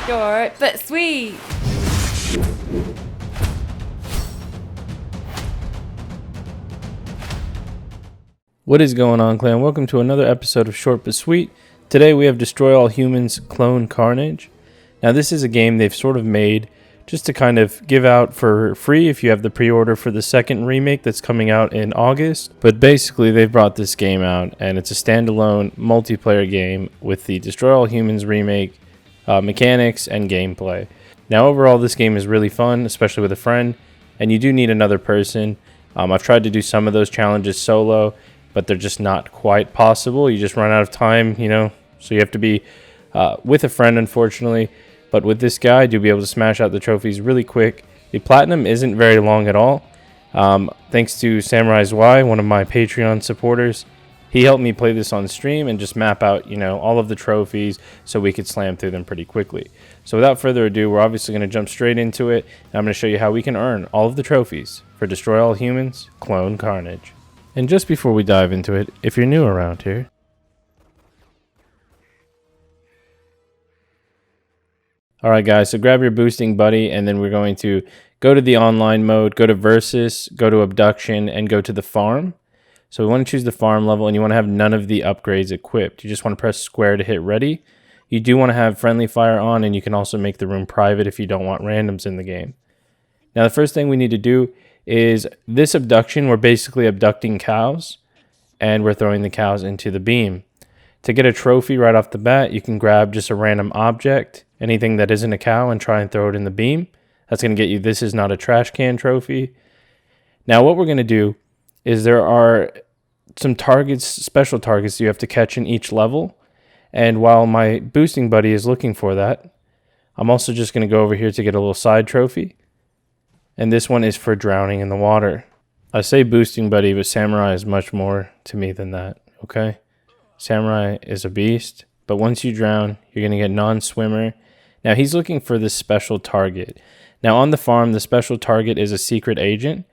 Short but sweet. What is going on, clan? Welcome to another episode of Short but Sweet. Today we have Destroy All Humans Clone Carnage. Now this is a game they've sort of made just to kind of give out for free if you have the pre-order for the second remake that's coming out in August. But basically they've brought this game out and it's a standalone multiplayer game with the Destroy All Humans remake mechanics and gameplay. Now overall this game is really fun, especially with a friend, and you do need another person. I've tried to do some of those challenges solo, but they're just not quite possible. You just run out of time, you know, so you have to be with a friend, unfortunately. But with this guide, you'll be able to smash out the trophies really quick. The platinum isn't very long at all. Thanks to SamuraiZwei, one of my Patreon supporters. He helped me play this on stream and just map out, you know, all of the trophies so we could slam through them pretty quickly. So without further ado, we're obviously going to jump straight into it. And I'm going to show you how we can earn all of the trophies for Destroy All Humans Clone Carnage. And just before we dive into it, if you're new around here, alright guys, so grab your boosting buddy and then we're going to go to the online mode, go to Versus, go to Abduction, and go to the farm. So we want to choose the farm level and you want to have none of the upgrades equipped. You just want to press square to hit ready. You do want to have friendly fire on, and you can also make the room private if you don't want randoms in the game. Now the first thing we need to do is this abduction. We're basically abducting cows and we're throwing the cows into the beam. To get a trophy right off the bat, you can grab just a random object, anything that isn't a cow, and try and throw it in the beam. That's going to get you This Is Not a Trash Can trophy. Now what we're going to do is there are some targets, special targets you have to catch in each level. And while my boosting buddy is looking for that, I'm also just going to go over here to get a little side trophy. And this one is for drowning in the water. I say boosting buddy, but Samurai is much more to me than that, okay? Samurai is a beast, but once you drown, you're going to get Nonswimmer. Now he's looking for this special target. Now on the farm, the special target is a secret agent.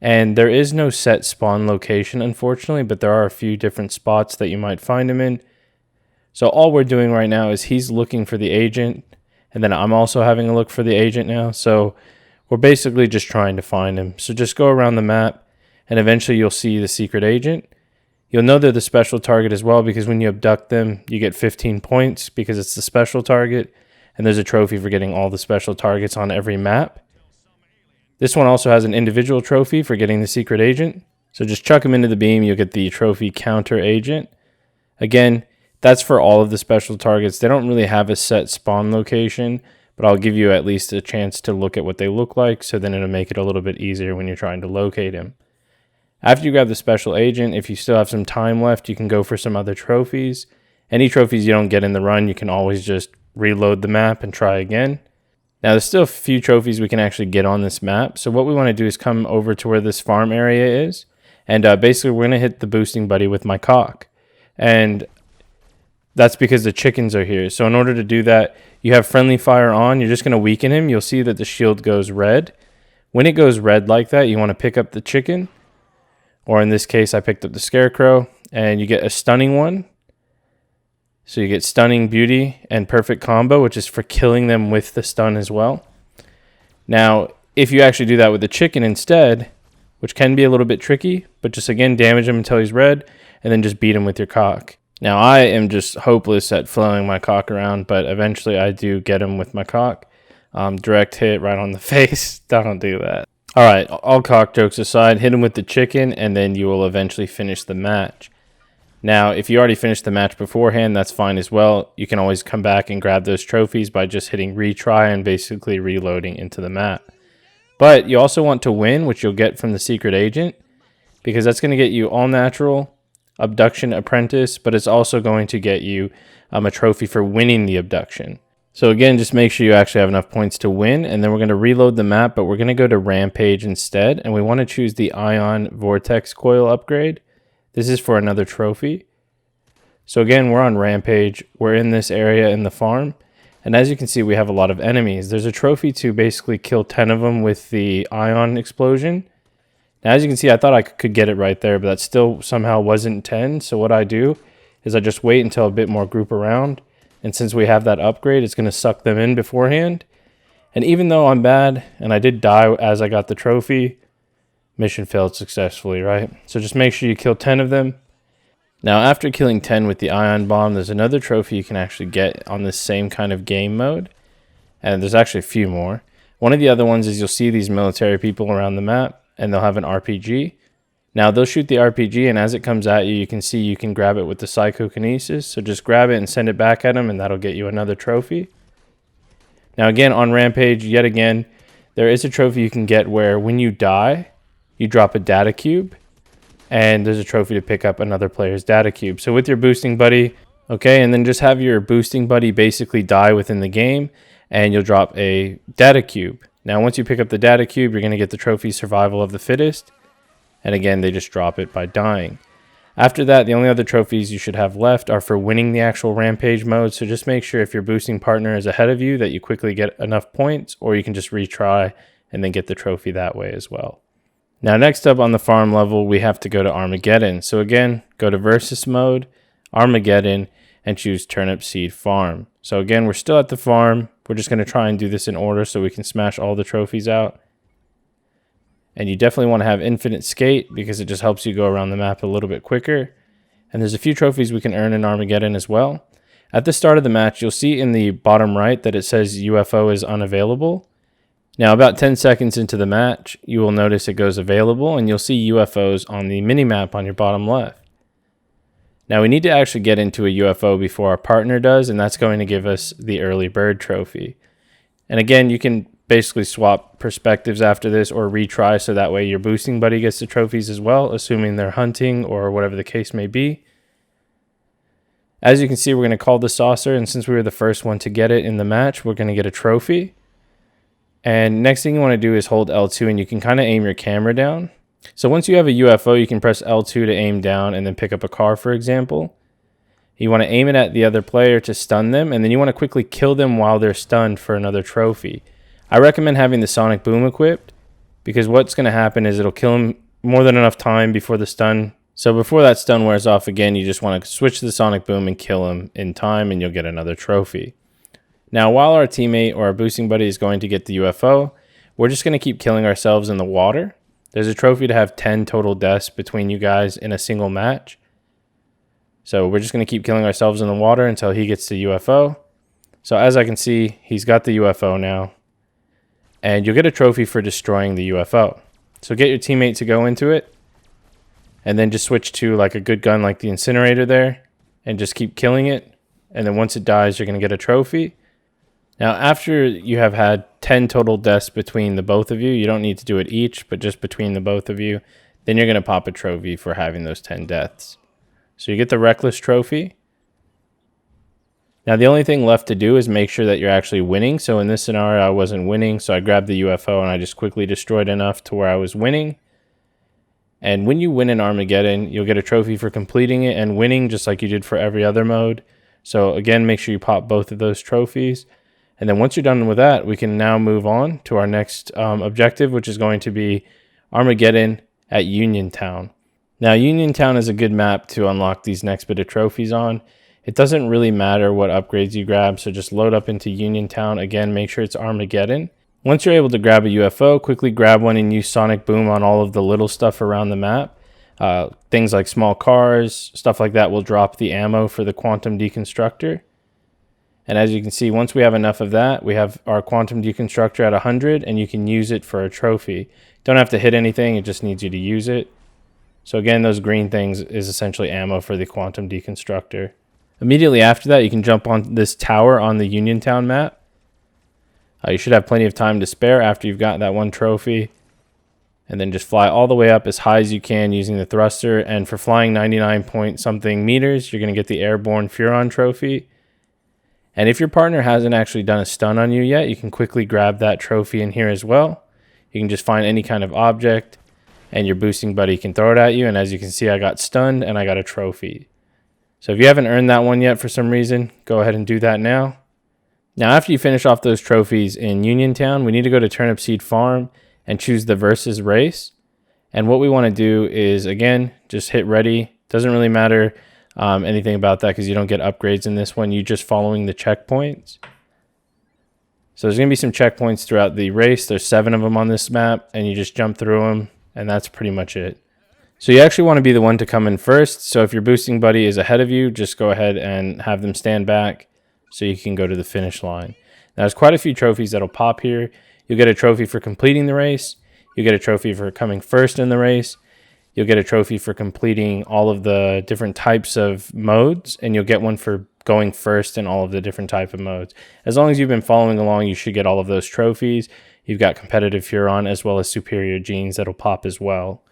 And there is no set spawn location, unfortunately, but there are a few different spots that you might find him in. So all we're doing right now is he's looking for the agent, and then I'm also having a look for the agent now. So we're basically just trying to find him. So just go around the map, and eventually you'll see the secret agent. You'll know they're the special target as well, because when you abduct them, you get 15 points because it's the special target, and there's a trophy for getting all the special targets on every map. This one also has an individual trophy for getting the secret agent. So just chuck him into the beam, you'll get the trophy counter agent. Again, that's for all of the special targets. They don't really have a set spawn location, but I'll give you at least a chance to look at what they look like, so then it'll make it a little bit easier when you're trying to locate him. After you grab the special agent, if you still have some time left, you can go for some other trophies. Any trophies you don't get in the run, you can always just reload the map and try again. Now, there's still a few trophies we can actually get on this map. So what we want to do is come over to where this farm area is. And basically, we're going to hit the boosting buddy with my cock. And that's because the chickens are here. So in order to do that, you have friendly fire on. You're just going to weaken him. You'll see that the shield goes red. When it goes red like that, you want to pick up the chicken. Or in this case, I picked up the scarecrow. And you get a stunning one. So you get Stunning, Beauty, and Perfect Combo, which is for killing them with the stun as well. Now, if you actually do that with the chicken instead, which can be a little bit tricky, but just again, damage him until he's red, and then just beat him with your cock. Now, I am just hopeless at flowing my cock around, but eventually I do get him with my cock. Direct hit right on the face. Don't do that. All right, all cock jokes aside, hit him with the chicken, and then you will eventually finish the match. Now, if you already finished the match beforehand, that's fine as well. You can always come back and grab those trophies by just hitting retry and basically reloading into the map. But you also want to win, which you'll get from the secret agent, because that's going to get you all natural, Abduction, Apprentice, but it's also going to get you a trophy for winning the abduction. So again, just make sure you actually have enough points to win, and then we're going to reload the map, but we're going to go to Rampage instead, and we want to choose the Ion Vortex Coil upgrade. This is for another trophy. So again, we're on Rampage. We're in this area in the farm. And as you can see, we have a lot of enemies. There's a trophy to basically kill 10 of them with the ion explosion. Now, as you can see, I thought I could get it right there, but that still somehow wasn't 10. So what I do is I just wait until a bit more group around. And since we have that upgrade, it's going to suck them in beforehand. And even though I'm bad, and I did die as I got the trophy, mission failed successfully, right? So just make sure you kill 10 of them. Now, after killing 10 with the ion bomb, there's another trophy you can actually get on this same kind of game mode. And there's actually a few more. One of the other ones is you'll see these military people around the map, and they'll have an RPG. Now, they'll shoot the RPG, and as it comes at you, you can see you can grab it with the psychokinesis. So just grab it and send it back at them, and that'll get you another trophy. Now, again, on Rampage, yet again, there is a trophy you can get where when you die, you drop a data cube, and there's a trophy to pick up another player's data cube. So with your boosting buddy, okay, and then just have your boosting buddy basically die within the game, and you'll drop a data cube. Now, once you pick up the data cube, you're going to get the trophy Survival of the Fittest. And again, they just drop it by dying. After that, the only other trophies you should have left are for winning the actual Rampage mode. So just make sure if your boosting partner is ahead of you that you quickly get enough points, or you can just retry and then get the trophy that way as well. Now, next up on the farm level, we have to go to Armageddon. So again, go to Versus mode, Armageddon, and choose Turnip Seed Farm. So again, we're still at the farm. We're just going to try and do this in order so we can smash all the trophies out. And you definitely want to have Infinite Skate because it just helps you go around the map a little bit quicker. And there's a few trophies we can earn in Armageddon as well. At the start of the match, you'll see in the bottom right that it says UFO is unavailable. Now, about 10 seconds into the match, you will notice it goes available, and you'll see UFOs on the minimap on your bottom left. Now, we need to actually get into a UFO before our partner does, and that's going to give us the early bird trophy. And again, you can basically swap perspectives after this or retry, so that way your boosting buddy gets the trophies as well, assuming they're hunting or whatever the case may be. As you can see, we're going to call the saucer, and since we were the first one to get it in the match, we're going to get a trophy. And next thing you want to do is hold L2, and you can kind of aim your camera down. So once you have a UFO, you can press L2 to aim down and then pick up a car, for example. You want to aim it at the other player to stun them, and then you want to quickly kill them while they're stunned for another trophy. I recommend having the Sonic Boom equipped, because what's going to happen is it'll kill him more than enough time before the stun. So before that stun wears off again, you just want to switch to the Sonic Boom and kill him in time, and you'll get another trophy. Now, while our teammate or our boosting buddy is going to get the UFO, we're just going to keep killing ourselves in the water. There's a trophy to have 10 total deaths between you guys in a single match. So we're just going to keep killing ourselves in the water until he gets the UFO. So as I can see, he's got the UFO now. And you'll get a trophy for destroying the UFO. So get your teammate to go into it, and then just switch to like a good gun like the incinerator there, and just keep killing it. And then once it dies, you're going to get a trophy. Now, after you have had 10 total deaths between the both of you, you don't need to do it each, but just between the both of you, then you're going to pop a trophy for having those 10 deaths. So you get the Reckless trophy. Now, the only thing left to do is make sure that you're actually winning. So in this scenario, I wasn't winning, so I grabbed the UFO and I just quickly destroyed enough to where I was winning. And when you win in Armageddon, you'll get a trophy for completing it and winning, just like you did for every other mode. So again, make sure you pop both of those trophies. And then once you're done with that, we can now move on to our next objective, which is going to be Armageddon at Uniontown. Now, Uniontown is a good map to unlock these next bit of trophies on. It doesn't really matter what upgrades you grab, so just load up into Uniontown. Again, make sure it's Armageddon. Once you're able to grab a UFO, quickly grab one and use Sonic Boom on all of the little stuff around the map. Things like small cars, stuff like that will drop the ammo for the Quantum Deconstructor. And as you can see, once we have enough of that, we have our Quantum Deconstructor at 100, and you can use it for a trophy. Don't have to hit anything, it just needs you to use it. So again, those green things is essentially ammo for the Quantum Deconstructor. Immediately after that, you can jump on this tower on the Uniontown map. You should have plenty of time to spare after you've got that one trophy. And then just fly all the way up as high as you can using the thruster. And for flying 99 point something meters, you're going to get the Airborne Furon trophy. And if your partner hasn't actually done a stun on you yet, you can quickly grab that trophy in here as well. You can just find any kind of object, and your boosting buddy can throw it at you. And as you can see, I got stunned and I got a trophy. So if you haven't earned that one yet for some reason, go ahead and do that now. Now, after you finish off those trophies in Uniontown, we need to go to Turnip Seed Farm and choose the versus race. And what we want to do is, again, just hit ready. Doesn't really matter anything about that because you don't get upgrades in this one. You're just following the checkpoints. So there's going to be some checkpoints throughout the race. There's 7 of them on this map, and you just jump through them, and that's pretty much it. So you actually want to be the one to come in first. So if your boosting buddy is ahead of you, just go ahead and have them stand back so you can go to the finish line. Now, there's quite a few trophies that'll pop here. You'll get a trophy for completing the race. You'll get a trophy for coming first in the race. You'll get a trophy for completing all of the different types of modes, and you'll get one for going first in all of the different type of modes. As long as you've been following along, you should get all of those trophies. You've got competitive Furon as well as superior genes that'll pop as well.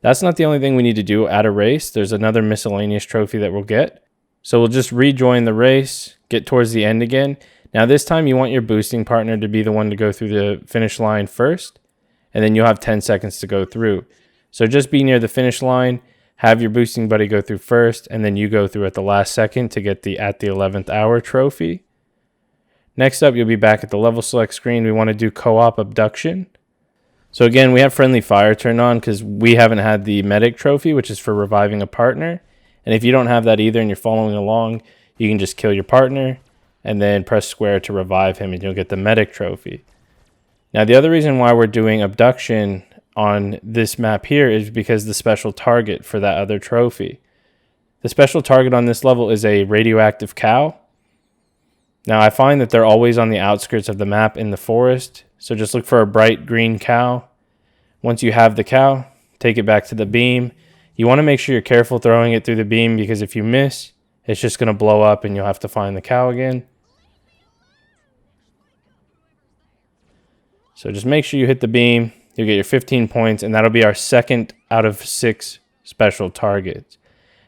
That's not the only thing we need to do at a race. There's another miscellaneous trophy that we'll get. So we'll just rejoin the race, get towards the end again. Now this time you want your boosting partner to be the one to go through the finish line first, and then you'll have 10 seconds to go through. So just be near the finish line, have your boosting buddy go through first, and then you go through at the last second to get the at the 11th hour trophy. Next up, you'll be back at the level select screen. We want to do co-op abduction. So again, we have friendly fire turned on because we haven't had the medic trophy, which is for reviving a partner. And if you don't have that either and you're following along, you can just kill your partner and then press square to revive him and you'll get the medic trophy. Now, the other reason why we're doing abduction on this map here is because the special target for that other trophy. The special target on this level is a radioactive cow. Now, I find that they're always on the outskirts of the map in the forest. So just look for a bright green cow. Once you have the cow, take it back to the beam. You want to make sure you're careful throwing it through the beam because if you miss, it's just going to blow up and you'll have to find the cow again. So just make sure you hit the beam. You'll get your 15 points, and that'll be our 2nd out of 6 special targets.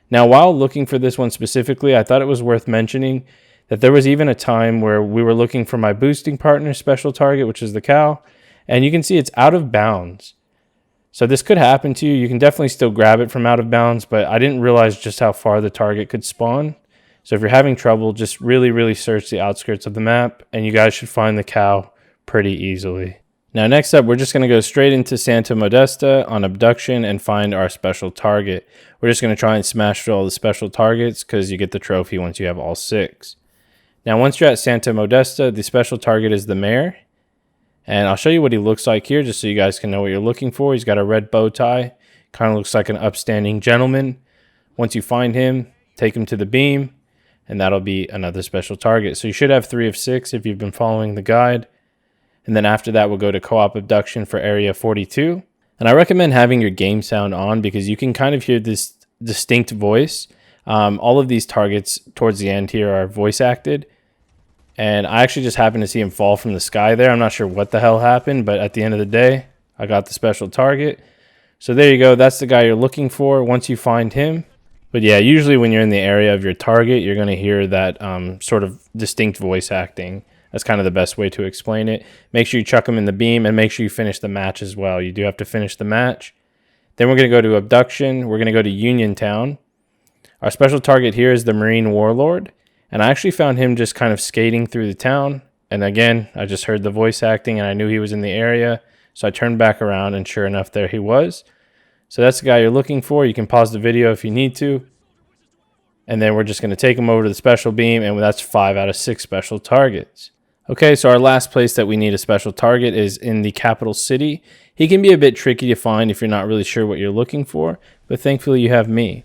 Now, while looking for this one specifically, I thought it was worth mentioning that there was even a time where we were looking for my boosting partner special target, which is the cow, and you can see it's out of bounds. So this could happen to you. You can definitely still grab it from out of bounds, but I didn't realize just how far the target could spawn. So if you're having trouble, just really search the outskirts of the map, and you guys should find the cow pretty easily. Now, next up, we're just going to go straight into Santa Modesta on Abduction and find our special target. We're just going to try and smash through all the special targets because you get the trophy once you have all 6. Now, once you're at Santa Modesta, the special target is the mayor. And I'll show you what he looks like here just so you guys can know what you're looking for. He's got a red bow tie. Kind of looks like an upstanding gentleman. Once you find him, take him to the beam, and that'll be another special target. So you should have 3 of 6 if you've been following the guide. And then after that, we'll go to co-op abduction for area 42. And I recommend having your game sound on because you can kind of hear this distinct voice. All of these targets towards the end here are voice acted. And I actually just happened to see him fall from the sky there. I'm not sure what the hell happened, but at the end of the day, I got the special target. So there you go. That's the guy you're looking for once you find him. But yeah, usually when you're in the area of your target, you're going to hear that sort of distinct voice acting. That's kind of the best way to explain it. Make sure you chuck him in the beam and make sure you finish the match as well. You do have to finish the match. Then we're going to go to Abduction. We're going to go to Uniontown. Our special target here is the Marine Warlord. And I actually found him just kind of skating through the town. And again, I just heard the voice acting and I knew he was in the area. So I turned back around and sure enough, there he was. So that's the guy you're looking for. You can pause the video if you need to. And then we're just going to take him over to the special beam. And that's 5 out of 6 special targets. Okay, so our last place that we need a special target is in the capital city. He can be a bit tricky to find if you're not really sure what you're looking for. But thankfully you have me.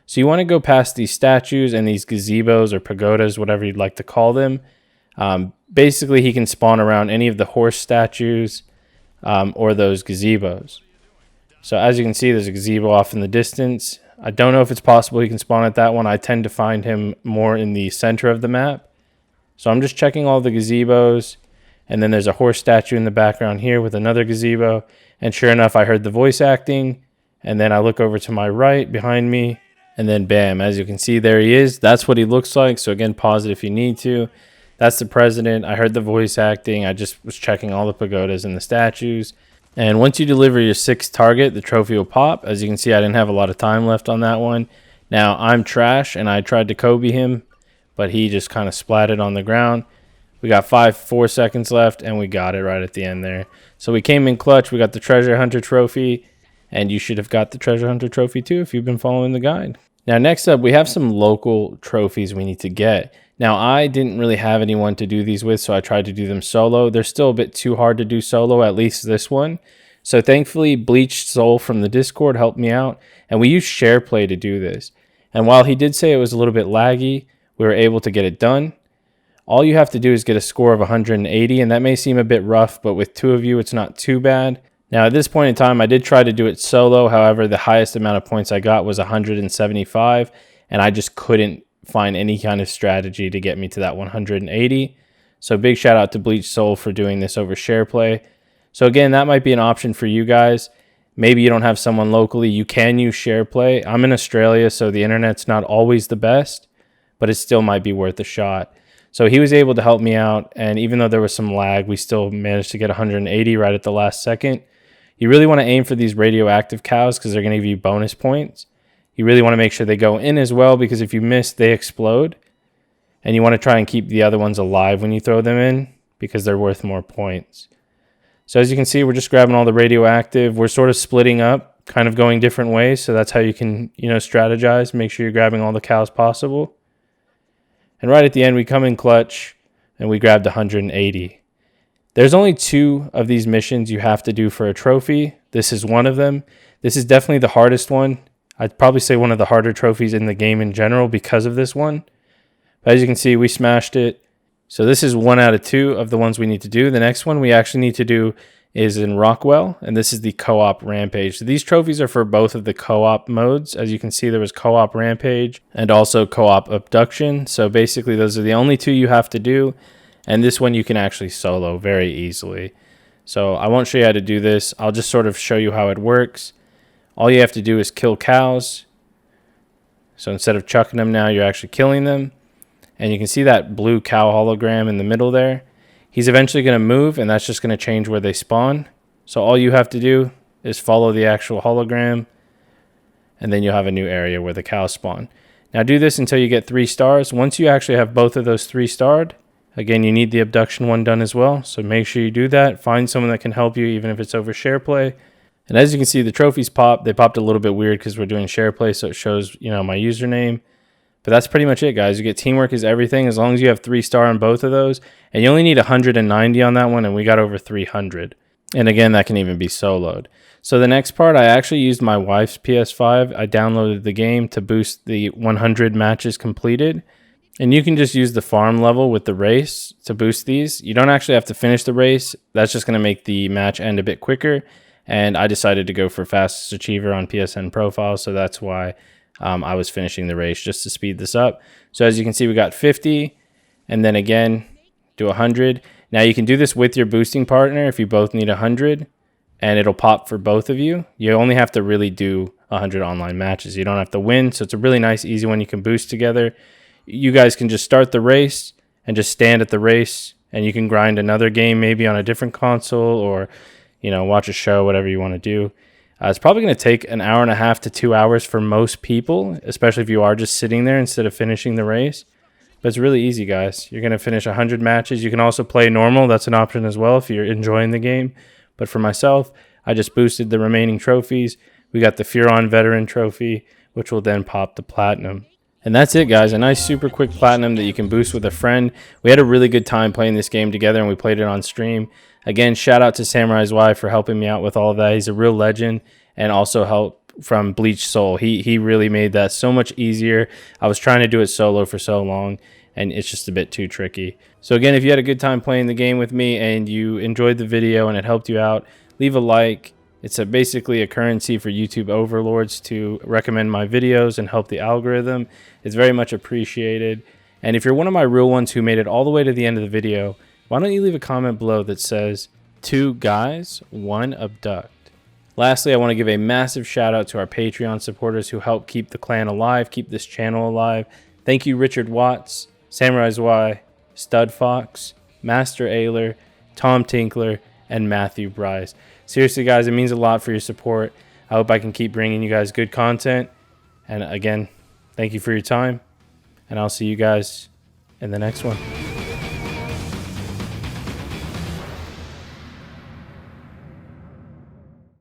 So you want to go past these statues and these gazebos or pagodas, whatever you'd like to call them. Basically, he can spawn around any of the horse statues or those gazebos. So as you can see, there's a gazebo off in the distance. I don't know if it's possible he can spawn at that one. I tend to find him more in the center of the map. So I'm just checking all the gazebos. And then there's a horse statue in the background here with another gazebo. And sure enough, I heard the voice acting. And then I look over to my right behind me. And then bam, as you can see, there he is. That's what he looks like. So again, pause it if you need to. That's the president. I heard the voice acting. I just was checking all the pagodas and the statues. And once you deliver your 6th target, the trophy will pop. As you can see, I didn't have a lot of time left on that one. Now, I'm trash, and I tried to Kobe him, but he just kind of splatted on the ground. We got 4 seconds left, and we got it right at the end there. So we came in clutch. We got the Treasure Hunter Trophy. And you should have got the Treasure Hunter Trophy too if you've been following the guide. Now, next up, we have some local trophies we need to get. Now, I didn't really have anyone to do these with, so I tried to do them solo. They're still a bit too hard to do solo, at least this one. So thankfully, Bleached Soul from the Discord helped me out, and we used SharePlay to do this. And while he did say it was a little bit laggy, we were able to get it done. All you have to do is get a score of 180, and that may seem a bit rough, but with 2 of you, it's not too bad. Now, at this point in time, I did try to do it solo. However, the highest amount of points I got was 175, and I just couldn't find any kind of strategy to get me to that 180. So big shout out to Bleached Soul for doing this over SharePlay. So again, that might be an option for you guys. Maybe you don't have someone locally. You can use SharePlay. I'm in Australia, so the internet's not always the best, but it still might be worth a shot. So he was able to help me out, and even though there was some lag, we still managed to get 180 right at the last second. You really want to aim for these radioactive cows because they're going to give you bonus points. You really want to make sure they go in as well, because if you miss, they explode. And you want to try and keep the other ones alive when you throw them in, because they're worth more points. So as you can see, we're just grabbing all the radioactive. We're sort of splitting up, kind of going different ways. So that's how you can, strategize. Make sure you're grabbing all the cows possible. And right at the end, we come in clutch, and we grabbed 180. There's only 2 of these missions you have to do for a trophy. This is one of them. This is definitely the hardest one. I'd probably say one of the harder trophies in the game in general because of this one. But as you can see, we smashed it. So this is 1 out of 2 of the ones we need to do. The next one we actually need to do is in Rockwell, and this is the co-op Rampage. So these trophies are for both of the co-op modes. As you can see, there was co-op Rampage and also co-op Abduction. So basically, those are the only 2 you have to do. And this one you can actually solo very easily. So I won't show you how to do this. I'll just sort of show you how it works. All you have to do is kill cows. So instead of chucking them now, you're actually killing them. And you can see that blue cow hologram in the middle there. He's eventually going to move, and that's just going to change where they spawn. So all you have to do is follow the actual hologram, and then you'll have a new area where the cows spawn. Now do this until you get 3 stars. Once you actually have both of those 3 starred, again, you need the Abduction one done as well, so make sure you do that. Find someone that can help you, even if it's over SharePlay. And as you can see, the trophies pop. They popped a little bit weird because we're doing SharePlay, so it shows, my username. But that's pretty much it, guys. You get teamwork is everything, as long as you have 3 star on both of those. And you only need 190 on that one, and we got over 300. And again, that can even be soloed. So the next part, I actually used my wife's PS5. I downloaded the game to boost the 100 matches completed. And you can just use the farm level with the race to boost these. You don't actually have to finish the race. That's just going to make the match end a bit quicker. And I decided to go for fastest achiever on PSN profile. So that's why I was finishing the race, just to speed this up. So as you can see, we got 50. And then again, do 100. Now you can do this with your boosting partner if you both need 100. And it'll pop for both of you. You only have to really do 100 online matches. You don't have to win. So it's a really nice, easy one you can boost together. You guys can just start the race and just stand at the race, and you can grind another game maybe on a different console, or watch a show, whatever you want to do. It's probably going to take an hour and a half to 2 hours for most people, especially if you are just sitting there instead of finishing the race. But it's really easy, guys. You're going to finish 100 matches. You can also play normal. That's an option as well if you're enjoying the game. But for myself, I just boosted the remaining trophies. We got the Furon Veteran Trophy, which will then pop the Platinum. And that's it, guys. A nice super quick platinum that you can boost with a friend. We had a really good time playing this game together, and we played it on stream. Again, shout out to SamuraiZwei for helping me out with all of that. He's a real legend, and also help from Bleached Soul. He really made that so much easier. I was trying to do it solo for so long, and it's just a bit too tricky. So again, if you had a good time playing the game with me and you enjoyed the video and it helped you out, leave a like. It's basically a currency for YouTube overlords to recommend my videos and help the algorithm. It's very much appreciated. And if you're one of my real ones who made it all the way to the end of the video, why don't you leave a comment below that says, 2 guys, 1 abduct. Lastly, I want to give a massive shout out to our Patreon supporters who help keep the clan alive, keep this channel alive. Thank you, Richard Watts, SamuraiZwei, Studfox, Master Ayler, Tom Tinkler, and Mathew Bryce. Seriously, guys, it means a lot for your support. I hope I can keep bringing you guys good content. And again, thank you for your time. And I'll see you guys in the next one.